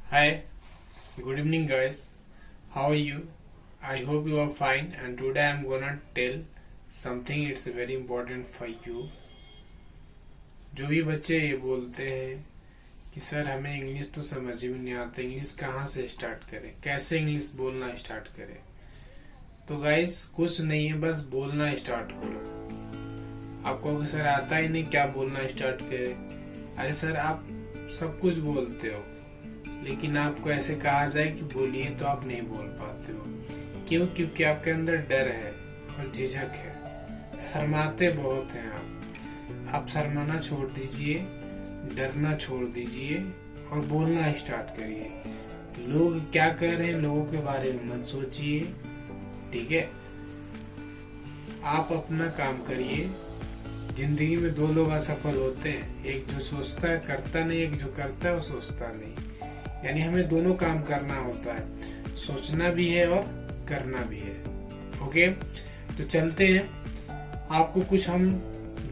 Hi, good evening, guys. How are you? I hope you are fine. And today I'm gonna tell something. It's very important for you. जो भी बच्चे ये बोलते हैं कि sir हमें इंग्लिश तो समझ में नहीं आता, इंग्लिश कहाँ से स्टार्ट करें, कैसे इंग्लिश बोलना स्टार्ट करें, तो गाइस कुछ नहीं है, बस बोलना स्टार्ट करो। आप कहोगे सर आता ही नहीं, क्या बोलना स्टार्ट करें? अरे सर आप सब कुछ बोलते हो, लेकिन आपको ऐसे कहा जाए कि बोलिए तो आप नहीं बोल पाते हो। क्यों? क्योंकि आपके अंदर डर है और झिझक है, शर्माते बहुत हैं आप शर्माना छोड़ दीजिए, डरना छोड़ दीजिए और बोलना स्टार्ट करिए। लोग क्या कह रहे हैं लोगों के बारे में मत सोचिए, ठीक है? आप अपना काम करिए। जिंदगी में दो लोग असफल होते हैं, एक जो सोचता है करता नहीं, एक जो करता है वो सोचता नहीं। यानी हमें दोनों काम करना होता है, सोचना भी है और करना भी है। ओके, तो चलते हैं, आपको कुछ हम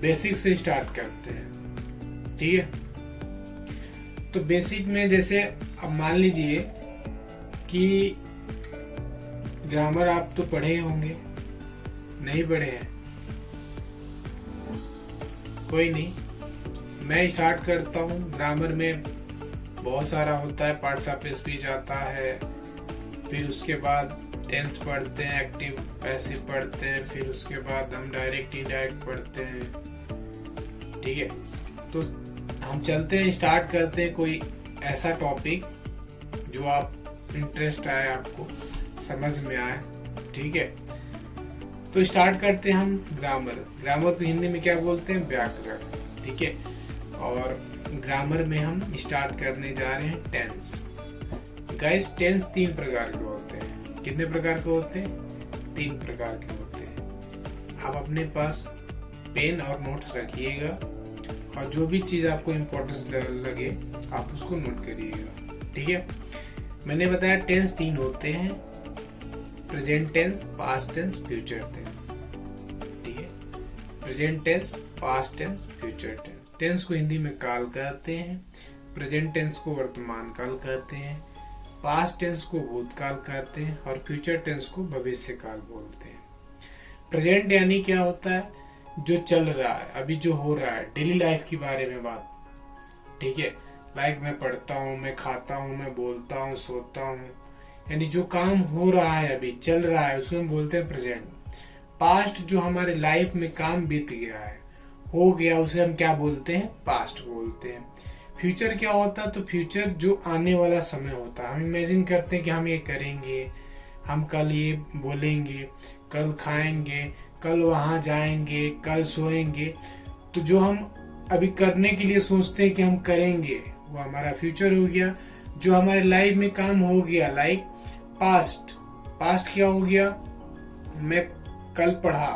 बेसिक से स्टार्ट करते हैं, ठीक है? तो बेसिक में जैसे अब मान लीजिए कि ग्रामर आप तो पढ़े होंगे, नहीं पढ़े हैं? कोई नहीं, मैं स्टार्ट करता हूँ। ग्रामर में बहुत सारा होता है, पार्ट्स ऑफ स्पीच आता है, फिर उसके बाद टेंस पढ़ते हैं, एक्टिव पैसिव पढ़ते हैं, फिर उसके बाद हम डायरेक्ट इनडायरेक्ट पढ़ते हैं, ठीक है? तो हम चलते हैं, स्टार्ट करते हैं कोई ऐसा टॉपिक जो आप इंटरेस्ट आए, आपको समझ में आए, ठीक है? तो स्टार्ट करते हैं हम ग्रामर। ग्रामर को हिंदी में क्या बोलते हैं? व्याकरण, ठीक है? और ग्रामर में हम स्टार्ट करने जा रहे हैं टेंस। गाइस, टेंस 3 प्रकार के होते हैं। कितने प्रकार के होते हैं? 3 प्रकार के होते हैं। आप अपने पास पेन और नोट्स रखिएगा और जो भी चीज आपको इम्पोर्टेंस लगे आप उसको नोट करिएगा, ठीक है? मैंने बताया टेंस 3 होते हैं, present tense, past tense, future tense, ठीक है? Present tense, past tense, future tense. Tense को हिंदी में काल कहते हैं, प्रेजेंट टेंस को वर्तमान काल कहते हैं, पास्ट टेंस को भूतकाल कहते हैं और फ्यूचर टेंस को भविष्य काल बोलते हैं। प्रेजेंट यानी क्या होता है? जो चल रहा है, अभी जो हो रहा है, डेली लाइफ के बारे में बात, ठीक है? लाइक मैं पढ़ता हूँ, मैं खाता हूँ, मैं बोलता हूँ, सोता हूँ, यानी जो काम हो रहा है, अभी चल रहा है, उसको हम बोलते हैं प्रेजेंट। पास्ट जो हमारे लाइफ में काम बीत गया है, हो गया, उसे हम क्या बोलते हैं? पास्ट बोलते हैं। फ्यूचर क्या होता है? तो फ्यूचर जो आने वाला समय होता है, हम इमेजिन करते हैं कि हम ये करेंगे, हम कल ये बोलेंगे, कल खाएंगे, कल वहां जाएंगे, कल सोएंगे। तो जो हम अभी करने के लिए सोचते हैं कि हम करेंगे, वो हमारा फ्यूचर हो गया। जो हमारे लाइफ में काम हो गया, लाइक पास्ट। पास्ट क्या हो गया? मैं कल पढ़ा,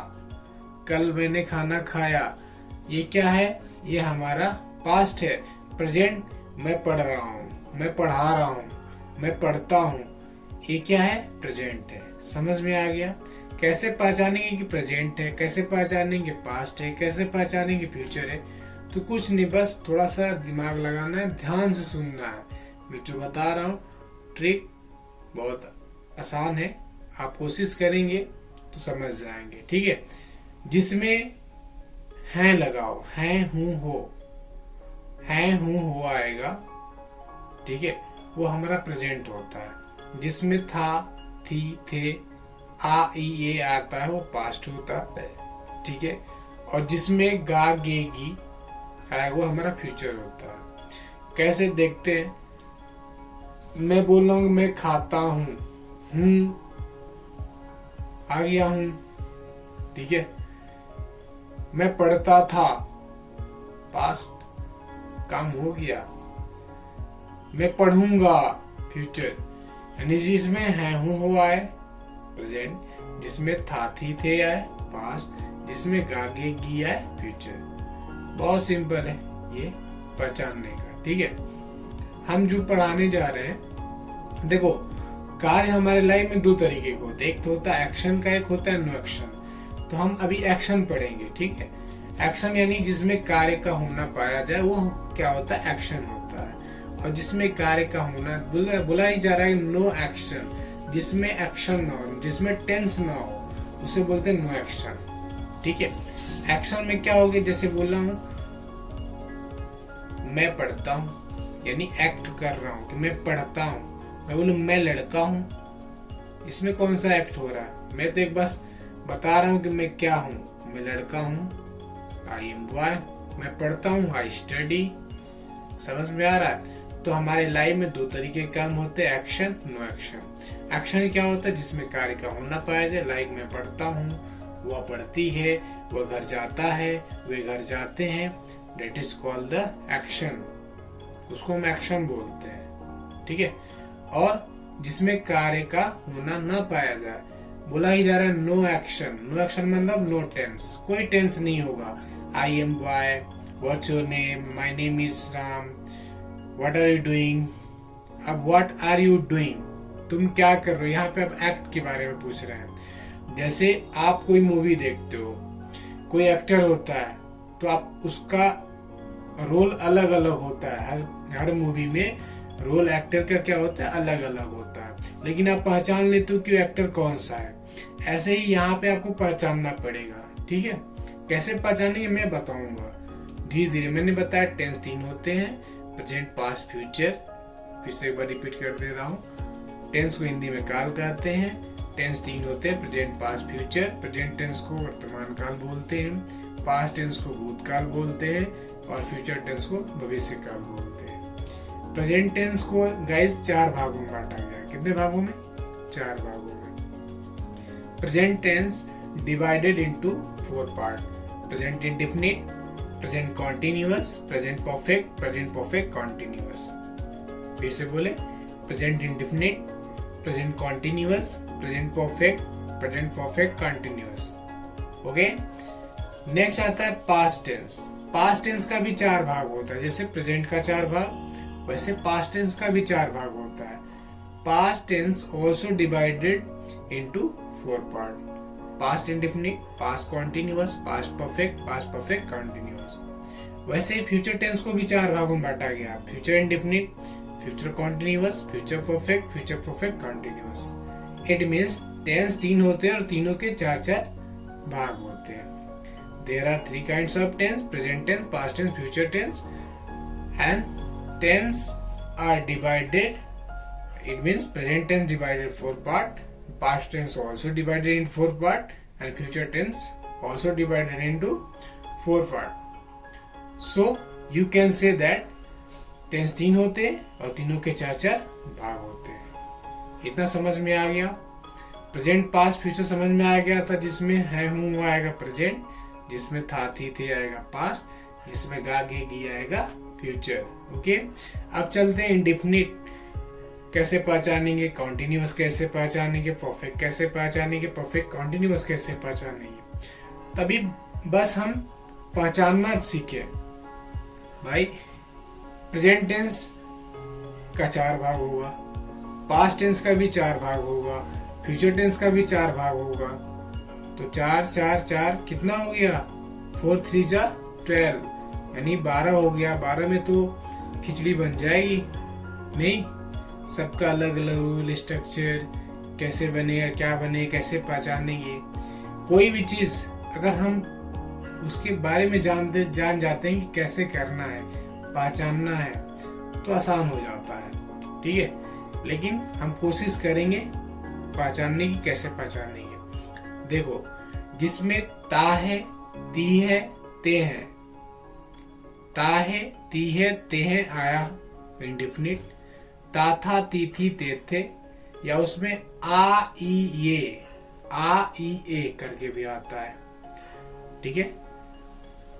कल मैंने खाना खाया, ये क्या है? ये हमारा पास्ट है। प्रेजेंट मैं पढ़ रहा हूँ, मैं पढ़ा रहा हूँ, मैं पढ़ता हूँ, ये क्या है? प्रेजेंट है। समझ में आ गया? कैसे पहचानेंगे कि प्रेजेंट है, कैसे पहचानेंगे पास्ट है, कैसे पहचानेंगे फ्यूचर है? तो कुछ नहीं, बस थोड़ा सा दिमाग लगाना है, ध्यान से सुनना है। मैं जो बता रहा हूँ ट्रिक बहुत आसान है, आप कोशिश करेंगे तो समझ जाएंगे, ठीक है? जिसमें हैं लगाओ, हैं हूँ हो, हैं हूँ हो आएगा, ठीक है? वो हमारा प्रेजेंट होता है। जिसमें था, थी, थे, आ, ई, ये आता है, वो पास्ट होता है, ठीक है? और जिसमें गा, गे, गी आएगा, वो हमारा फ्यूचर होता है। कैसे देखते हैं? मैं बोल रहा हूँ मैं खाता हूँ, आ गया हूँ, ठीक है? मैं पढ़ता था, पास्ट, काम हो गया। मैं पढ़ूंगा, फ्यूचर। यानी जिसमें है हूँ हो आए, प्रेजेंट। जिसमें था, थी, थे आए, पास्ट। जिसमें गा, गे, गी आए, फ्यूचर। बहुत सिंपल है ये पहचानने का, ठीक है? हम जो पढ़ाने जा रहे हैं, देखो कार्य हमारे लाइफ में 2 तरीके के होते हैं, एक तो होता है एक्शन का, एक होता है नो एक्शन। तो हम अभी एक्शन पढ़ेंगे, ठीक है? एक्शन यानी जिसमें कार्य का होना पाया जाए, वो क्या होता है? एक्शन होता है। और जिसमें कार्य का होना बोला ही जा रहा है नो एक्शन, जिसमें एक्शन ना हो, जिसमें टेंस ना हो, उसे बोलते हैं नो एक्शन। ठीक है, एक्शन में क्या होगा, जैसे बोला हूं मैं पढ़ता हूं, यानी एक्ट कर रहा हूं कि मैं पढ़ता हूं। मैं बोलूं मैं लड़का हूं, इसमें कौन सा एक्ट हो रहा है? मैं तो एक बस बता रहा हूं कि मैं क्या हूं, मैं लड़का हूं, आई एम बॉय। मैं पढ़ता हूं, आई स्टडी। समझ में आ रहा है? तो हमारे लाइफ में दो तरीके के काम होते हैं, एक्शन, नो एक्शन। एक्शन क्या होता है? जिसमें कार्य का होना पाया जाए, लाइक मैं पढ़ता हूँ, वह पढ़ती है, वह घर जाता है, वे घर जाते हैं, that is called the action, उसको हम एक्शन बोलते हैं। ठीक है, और जिसमें कार्य का होना ना पाया जाए, बोला ही जा रहा है नो एक्शन। नो एक्शन मतलब नो टेंस, कोई टेंस नहीं होगा। I am boy, what's your name, my name is Ram, what are you doing. अब व्हाट आर यू डूइंग, तुम क्या कर रहे हो, यहाँ पे अब एक्ट के बारे में पूछ रहे हैं। जैसे आप कोई मूवी देखते हो, कोई एक्टर होता है, तो आप उसका रोल अलग अलग होता है, हर मूवी में रोल एक्टर का क्या होता है, अलग अलग होता है, लेकिन आप पहचान लेते हो कि एक्टर कौन सा है। ऐसे ही यहाँ पे आपको पहचानना पड़ेगा। ठीक है, कैसे पहचानेंगे मैं बताऊंगा धीरे धीरे। मैंने बताया टेंस 3 होते हैं, प्रेजेंट, पास्ट, फ्यूचर। फिर से एक बार रिपीट कर दे रहा हूँ। टेंस को हिंदी में काल कहते हैं। टेंस 3 होते हैं, present, past, future. Present tense को वर्तमान काल बोलते हैं, पास्ट टेंस को भूतकाल बोलते हैं, और फ्यूचर टेंस को भविष्य काल बोलते हैं। प्रेजेंट टेंस को गाइस 4 भागों में बांटा गया। कितने भागों में? 4 भागों में। Present tense divided into 4 part: present indefinite, present continuous, present perfect, present perfect continuous. फिर से बोले, present indefinite, present continuous, present perfect, present perfect continuous. Okay, next आता है पास्ट टेंस। पास्ट टेंस का भी 4 भाग होता है। जैसे प्रेजेंट का 4 भाग, वैसे पास्ट टेंस का भी 4 भाग होता है। Past tense also divided into 4 part: past indefinite, past continuous, past perfect continuous. वैसे फ्यूचर टेंस को भी 4 भागों में बांटा गया: future indefinite, future continuous, future perfect continuous. It means tense 3 होते हैं और तीनों के 4-4 भाग होते हैं। There are 3 kinds of tense: present tense, past tense, future tense, and tense are divided. It means present tense divided 4 part, past tense also divided in 4 part, and future tense also divided into 4 part. So you can say that tense 3 होते हैं और तीनों के 4-4 भाग होते हैं। इतना समझ में आ गया? प्रेजेंट, पास्ट, फ्यूचर समझ में आ गया था। जिसमें है हूँ वो आएगा प्रेजेंट, जिसमें था थी थे आएगा पास्ट, जिसमें गा गे गी आएगा फ्यूचर। ओके, अब चलते हैं इंडेफिनिट कैसे पहचानेंगे, कॉन्टिन्यूअस कैसे पहचानेंगे, परफेक्ट कैसे पहचानेंगे, परफेक्ट कॉन्टिन्यूअस कैसे पहचानेंगे। तभी बस हम पहचानना सीखे। भाई प्रेजेंट टेंस का 4 भाग होगा, पास्ट टेंस का भी 4 भाग होगा, फ्यूचर टेंस का भी 4 भाग होगा। तो 4 4 4 कितना हो गया? 4 3 जा 12, यानी 12 हो गया। 12 में तो खिचड़ी बन जाएगी नहीं? सबका अलग अलग रूल स्ट्रक्चर, कैसे बनेगा, क्या बनेगा, कैसे पहचानेंगे। कोई भी चीज अगर हम उसके बारे में जान जाते हैं कि कैसे करना है, पहचानना है, तो आसान हो जाता है। ठीक है, लेकिन हम कोशिश करेंगे पहचानने की, कैसे पहचानेंगे। देखो, जिसमें ता है, ती है, ते है, ता है, ती है, ते है आया इंडेफिनिट, ता था, ती थी, ते थे, या उसमें आ ई ए करके भी आता है। ठीक है,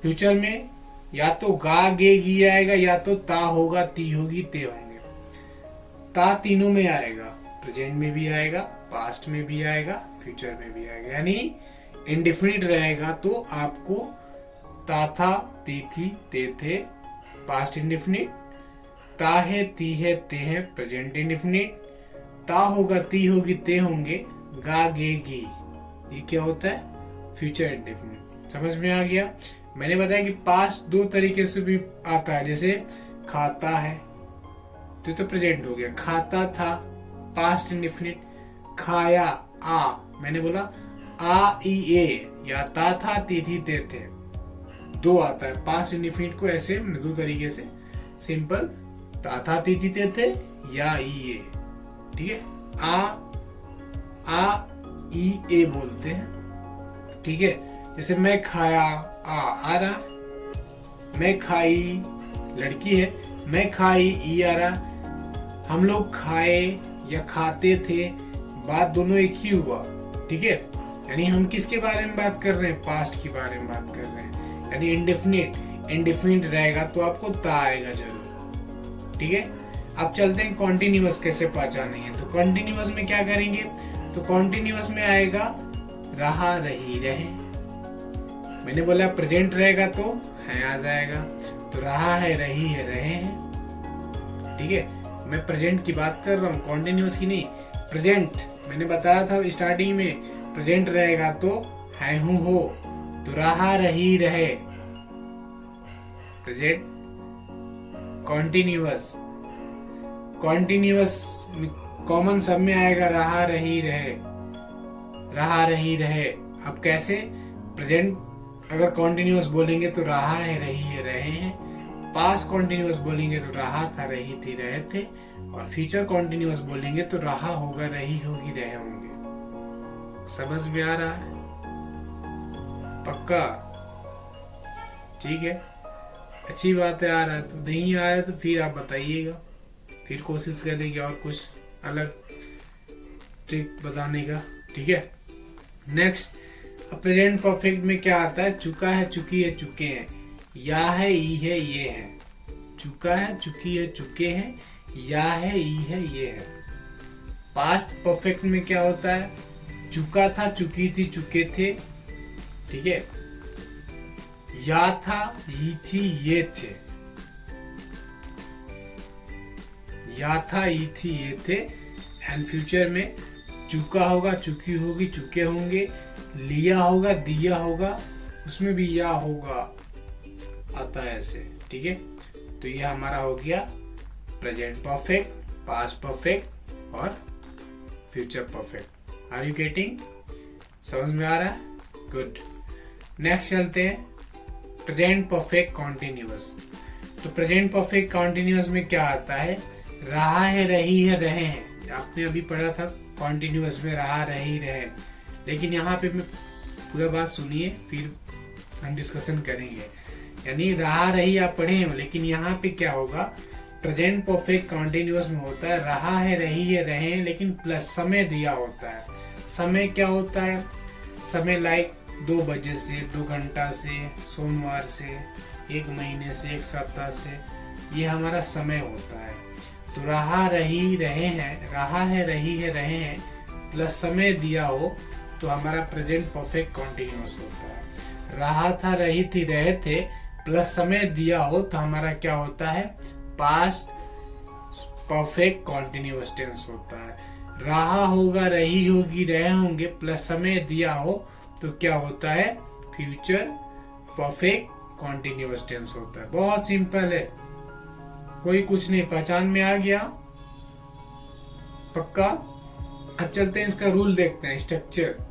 फ्यूचर में या तो गा गे गी आएगा, या तो ता होगा, ती होगी, ते होंगे। ता तीनों में आएगा, प्रेजेंट में भी आएगा, पास्ट में भी आएगा, फ्यूचर में भी आएगा। यानी इंडेफिनिट रहेगा तो आपको ता था, ती थी, ते थे, पास्ट इंडेफिनिट, ता है, ती है, ते है, प्रेजेंट इंडेफिनिट, ता होगा, ती होगी, ते होंगे, गा गे गी, ये क्या होता है? Future indefinite. समझ में आ गया? मैंने बताया कि पास्ट 2 तरीके से भी आता है, जैसे खाता है, तो ये तो प्रेजेंट हो गया। खाता था, पास्ट इंडेफिनिट। खाया, आ, मैंने बोला आ ई ए, या ता था ती थी ते थे, दो आता है। पास्ट इंडेफिनिट को ऐसे दो तरीके से सिंपल, ता था ती थी ते थे या ई ए, ठीक है। आ ई ए बोलते हैं, ठीक है। जैसे मैं खाया, आ रहा, मैं खाई, लड़की है, मैं खाई, ई आ रहा। हम लोग खाए या खाते थे, बात दोनों एक ही हुआ, ठीक है। यानी हम किसके बारे में बात कर रहे हैं, पास्ट के बारे में बात कर रहे हैं। यानी इंडेफिनिट रहेगा तो आपको ता आएगा जरूर, ठीक है। अब चलते हैं कॉन्टिन्यूअस कैसे पहचानेंगे। तो कॉन्टिन्यूअस में क्या करेंगे, तो कॉन्टिन्यूअस में आएगा रहा, रही, रहे। मैंने बोला प्रेजेंट रहेगा तो है आ जाएगा, तो रहा है, रही है, रहे हैं, ठीक है। मैं प्रेजेंट की बात कर रहा हूँ, कॉन्टिन्यूअस की नहीं। प्रेजेंट मैंने बताया था स्टार्टिंग में, प्रेजेंट रहेगा तो है, हूं, हो, तो रहा, रही, रहे, प्रेजेंट। कॉन्टिन्यूअस कॉमन सब में आएगा रहा, रही, रहे, रहा, रही, रहे। अब कैसे, प्रेजेंट अगर कॉन्टिन्यूअस बोलेंगे तो रहा है, रही है, रहे हैं। पास्ट कॉन्टिन्यूअस बोलेंगे तो रहा था, रही थी, रहे थे। और फ्यूचर कॉन्टिन्यूअस बोलेंगे तो रहा होगा, रही होगी, रहे होंगे। समझ में आ रहा है? पक्का? ठीक है, अच्छी बात है। आ रहा है तो, नहीं आ रहा है तो फिर आप बताइएगा, फिर कोशिश करेंगे और कुछ अलग ट्रिक बताने का, ठीक है। नेक्स्ट, प्रेजेंट परफेक्ट में क्या आता है, चुका है, चुकी है, चुके हैं, या है, ई है, ये है। चुका है, चुकी है, चुके हैं, या है, ई है, ये है। पास्ट परफेक्ट में क्या होता है, चुका था, चुकी थी, चुके थे, ठीक है। या था, ई थी, ये थे। या था, ई थी, ये थे। एंड फ्यूचर में चुका होगा, चुकी होगी, चुके होंगे, लिया होगा, दिया होगा, उसमें भी या होगा, आता है ऐसे, ठीक है। तो ये हमारा हो गया प्रेजेंट परफेक्ट, पास्ट परफेक्ट और future perfect. Are you getting? समझ में आ रहा है? गुड। नेक्स्ट चलते हैं प्रेजेंट परफेक्ट कॉन्टिन्यूअस। तो प्रेजेंट परफेक्ट कॉन्टिन्यूअस में क्या आता है, रहा है, रही है, रहे हैं। आपने अभी पढ़ा था कॉन्टिन्यूअस में रहा, रही, रहे। लेकिन यहाँ पे मैं पूरा बात सुनिए, फिर हम डिस्कशन करेंगे। यानी रहा, रही आप पढ़े हैं, लेकिन यहाँ पे क्या होगा, प्रेजेंट परफेक्ट कॉन्टिन्यूअस में होता है रहा है, रही है, रहे हैं, लेकिन प्लस समय दिया होता है। समय क्या होता है, समय लाइक 2 बजे से, 2 घंटा से, सोमवार से, 1 महीने से, 1 सप्ताह से, ये हमारा समय होता है। तो रहा, रही, रहे हैं, रहा है, रही है, रहे हैं, प्लस समय दिया हो तो हमारा प्रेजेंट परफेक्ट कॉन्टिन्यूअस होता है। रहा था, रही थी, रहे थे, प्लस समय दिया हो तो हमारा क्या होता है, पास्ट परफेक्ट कॉन्टिन्यूअस टेंस होता है। रहा होगा, रही होगी, रहे होंगे, प्लस समय दिया हो तो क्या होता है, फ्यूचर परफेक्ट कॉन्टिन्यूअस टेंस होता है। बहुत सिंपल है, कोई कुछ नहीं, पहचान में आ गया? पक्का? अब चलते हैं इसका रूल देखते हैं, स्ट्रक्चर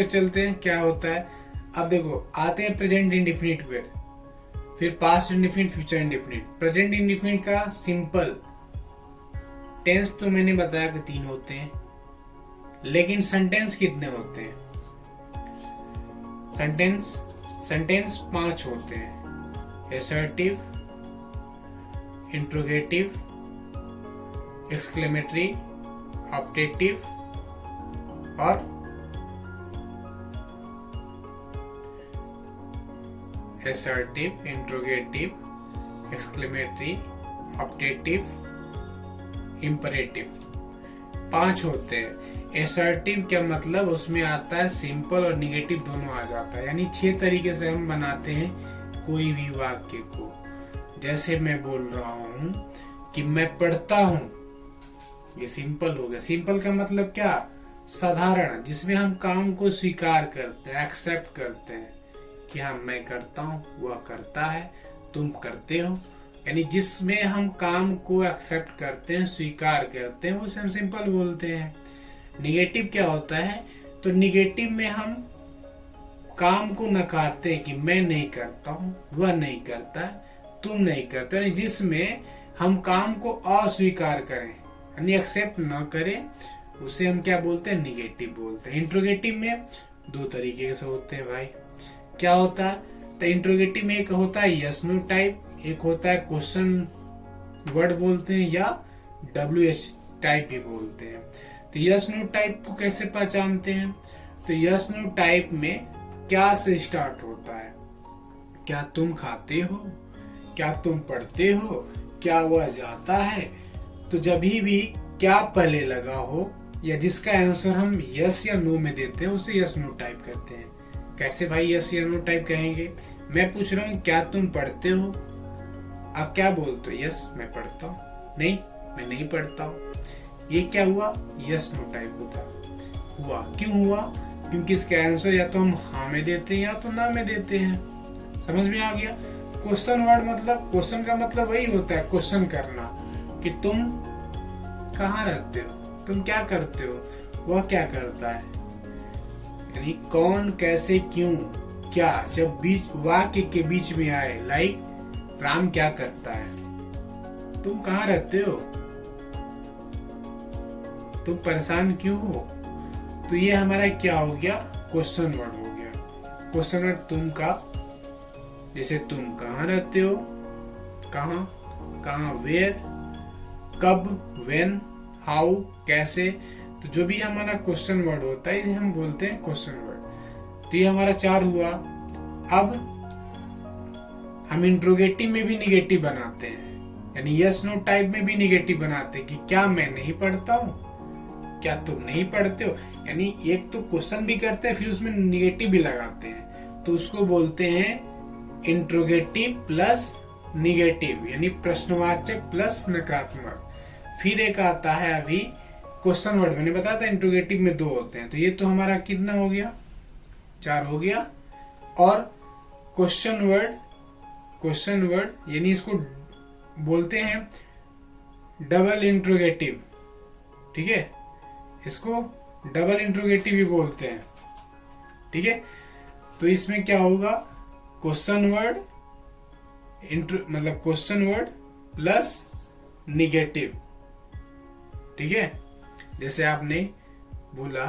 चलते हैं क्या होता है। अब देखो, आते हैं प्रेजेंट इंडेफिनिट पे, फिर past indefinite, future indefinite. Present indefinite का सिंपल टेंस तो मैंने बताया कि 3 होते हैं, लेकिन सेंटेंस कितने होते हैं, सेंटेंस 5 होते हैं। असर्टिव, इंट्रोगेटिव, एक्सक्लेमेटरी, ऑप्टेटिव और assertive, interrogative, exclamatory, optative, imperative। 5 होते हैं। assertive क्या मतलब, उसमें आता है सिंपल और निगेटिव दोनों आ जाता है। यानी 6 तरीके से हम बनाते हैं कोई भी वाक्य को। जैसे मैं बोल रहा हूं कि मैं पढ़ता हूं, ये सिंपल हो गया। सिंपल का मतलब क्या, साधारण, जिसमें हम काम को स्वीकार करते हैं, एक्सेप्ट करते हैं कि हाँ मैं करता हूँ, वह करता है, तुम करते हो, यानी जिसमें हम काम को एक्सेप्ट करते हैं, स्वीकार करते हैं, उसे हम सिंपल बोलते हैं। निगेटिव क्या होता है? तो निगेटिव में हम काम को नकारते हैं कि मैं नहीं करता हूँ, वह नहीं करता है, तुम नहीं करते, यानी जिसमें हम काम को अस्वीकार करें यानी एक्सेप्ट ना करें, उसे हम क्या बोलते हैं? निगेटिव बोलते हैं। इंट्रोगेटिव में दो तरीके से होते हैं भाई। क्या होता है? तो इंट्रोगेटिव में एक होता है यस नो टाइप, एक होता है क्वेश्चन वर्ड बोलते हैं या WH टाइप भी बोलते हैं। तो यस नो टाइप को कैसे पहचानते हैं? तो यस नो टाइप में क्या से स्टार्ट होता है? क्या तुम खाते हो? क्या तुम पढ़ते हो? क्या वह जाता है? तो जब भी क्या पहले लगा हो या जिसका आंसर हम यस या नो में देते हैं उसे यस नो टाइप कहते हैं। कैसे भाई यस या नो टाइप कहेंगे? मैं पूछ रहा हूँ क्या तुम पढ़ते हो? आप क्या बोलते हो? यस मैं पढ़ता हूँ। नहीं मैं नहीं पढ़ता हूँ। ये क्या हुआ? यस नो टाइप होता हुआ। क्यों हुआ? क्योंकि इसका आंसर या तो हम हाँ में देते हैं या तो ना में देते हैं। समझ में आ गया? क्वेश्चन वर्ड मतलब, क्वेश्चन का मतलब वही होता है क्वेश्चन करना, कि तुम कहाँ रहते हो, तुम क्या करते हो, वह क्या करता है, यानी कौन, कैसे, क्यों, क्या जब बीच वाक्य के बीच में आए, लाइक राम क्या करता है, तुम कहाँ रहते हो, तुम परेशान क्यों हो, तो ये हमारा क्या हो गया? क्वेश्चन वर्ड हो गया। क्वेश्चन वर्ड तुम का, जैसे तुम कहाँ रहते हो, कहाँ, कहाँ वेयर, कब, व्हेन, हाउ, कैसे, तो जो भी हमारा क्वेश्चन वर्ड होता है हम बोलते हैं क्वेश्चन वर्ड। तो ये हमारा 4 हुआ। अब हम इंट्रोगेटिव में भी निगेटिव बनाते हैं, यानी यस नो टाइप में भी निगेटिव बनाते हैं कि क्या मैं नहीं पढ़ता हूँ, क्या तुम नहीं पढ़ते हो, यानी एक तो क्वेश्चन भी करते हैं फिर उसमें निगेटिव भी लगाते हैं, तो उसको बोलते हैं इंट्रोगेटिव प्लस निगेटिव, यानी प्रश्नवाचक प्लस नकारात्मक। फिर एक आता है अभी क्वेश्चन वर्ड, मैंने बताया था इंट्रोगेटिव में 2 होते हैं, तो ये तो हमारा कितना हो गया? 4 हो गया। और क्वेश्चन वर्ड यानी इसको बोलते हैं डबल इंट्रोगेटिव, ठीक है, इसको डबल इंट्रोगेटिव भी बोलते हैं, ठीक है। तो इसमें क्या होगा? क्वेश्चन वर्ड मतलब क्वेश्चन वर्ड प्लस निगेटिव, ठीक है। जैसे आपने बोला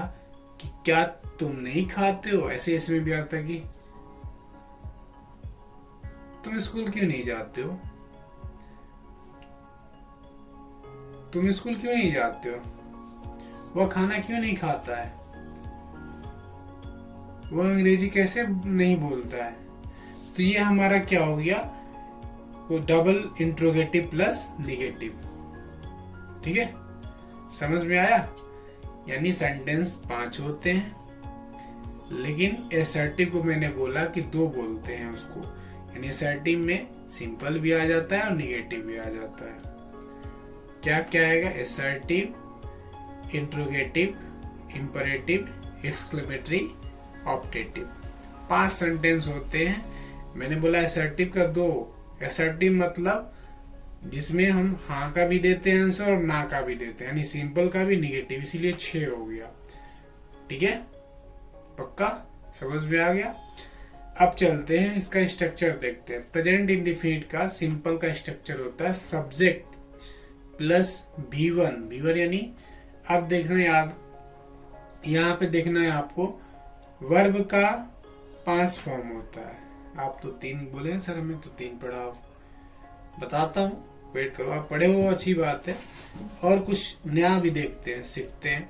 कि क्या तुम नहीं खाते हो, ऐसे इसमें भी आता कि तुम स्कूल क्यों नहीं जाते हो, तुम स्कूल क्यों नहीं जाते हो, वह खाना क्यों नहीं खाता है, वह अंग्रेजी कैसे नहीं बोलता है। तो ये हमारा क्या हो गया? वो डबल इंट्रोगेटिव प्लस निगेटिव, ठीक है। समझ में आया? यानी सेंटेंस 5 होते हैं, लेकिन असर्टिव को मैंने बोला कि 2 बोलते हैं उसको, यानी असर्टिव में सिंपल भी आ जाता है और निगेटिव भी आ जाता है। क्या क्या आएगा? Assertive, interrogative, imperative, exclamatory, optative. 5 sentence होते हैं। मैंने बोला असर्टिव का 2। असर्टिव मतलब जिसमें हम हाँ का भी देते हैं आंसर और ना का भी देते हैं, यानी सिंपल का भी, निगेटिव, इसीलिए 6 हो गया, ठीक है। पक्का समझ में आ गया? अब चलते हैं इसका स्ट्रक्चर देखते हैं। प्रेजेंट इंडेफिनिट का सिंपल का स्ट्रक्चर होता है सब्जेक्ट प्लस V1 यानी, अब देखना याद, यहाँ पे देखना है आपको, वर्ब का 5 फॉर्म होता है। आप तो 3 बोले सर, हमें तो 3 पढ़ा, बताता हूँ, वेट करो। आप पढ़े हो अच्छी बात है, और कुछ नया भी देखते हैं, सीखते हैं,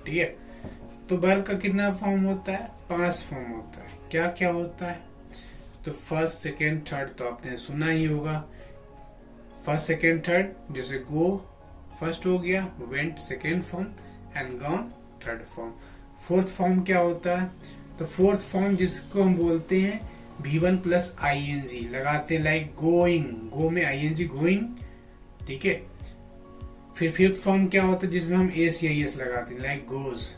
ठीक है। तो वर्ब का कितना फॉर्म होता है? 5 फॉर्म होता है। क्या क्या होता है? तो फर्स्ट, सेकेंड, थर्ड तो आपने सुना ही होगा। फर्स्ट, सेकेंड, थर्ड, जैसे गो फर्स्ट हो गया, went second form, and gone third form. Fourth form क्या होता है? तो फोर्थ फॉर्म जिसको हम बोलते हैं V1 प्लस ING लगाते हैं, लाइक गोइंग, गो में ING, गोइंग, ठीक है। फिर फिफ्थ फॉर्म क्या होता है? जिसमें हम एस या एस लगाते हैं, लाइक गोज,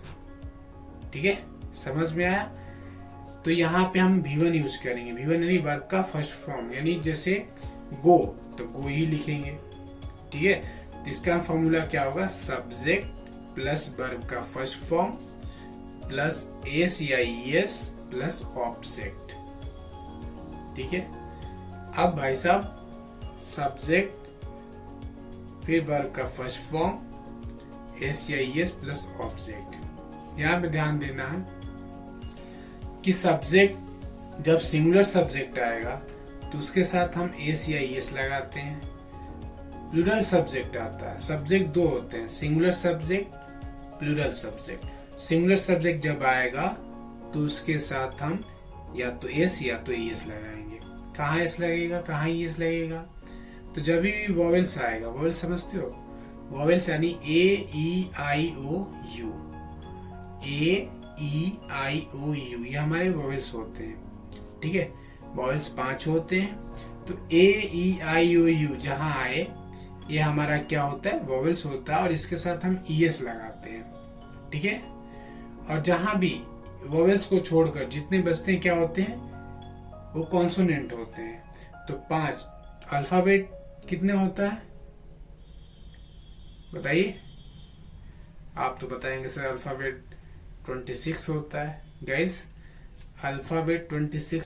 ठीक है। समझ में आया? तो यहाँ पे हम V1 यूज करेंगे। V1 यानी वर्ब का फर्स्ट फॉर्म, यानी जैसे गो, तो गो ही लिखेंगे। ठीक है, तो इसका फॉर्मूला क्या होगा, सब्जेक्ट प्लस वर्ब का फर्स्ट फॉर्म प्लस एस या ईएस प्लस ऑब्जेक्ट। ठीक है, अब भाई साहब सब्जेक्ट फिर वर्ब का फर्स्ट फॉर्म एस या ईएस प्लस ऑब्जेक्ट। यहां पे ध्यान देना है कि सब्जेक्ट जब सिंगुलर सब्जेक्ट आएगा तो उसके साथ हम एस या ईएस लगाते हैं। प्लूरल सब्जेक्ट आता है, सब्जेक्ट दो होते हैं, singular subject plural subject. Singular subject जब आएगा तो उसके साथ हम या तो एस या तो ईएस लगाएंगे। कहाँ एस लगेगा, कहाँ ईएस लगेगा, तो जब भी वॉवेल्स आएगा, वॉवेल समझते हो, वॉवेल्स यानी ए ई आई ओ you, A E I O you, ये हमारे वॉवेल्स होते हैं। ठीक है, वॉवेल्स 5 होते हैं, तो ए ई आई ओ यू जहां आए ये हमारा क्या होता है, वॉवेल्स होता है, और इसके साथ हम ईएस लगाते हैं। ठीक है, और जहां भी वॉवेल्स को छोड़कर जितने बचते हैं क्या होते हैं, वो कॉन्सोनेंट होते हैं। तो 5 अल्फाबेट कितने होता है बताइए, आप तो बताएंगे सर अल्फाबेट 26 होता है। Guys alphabet 26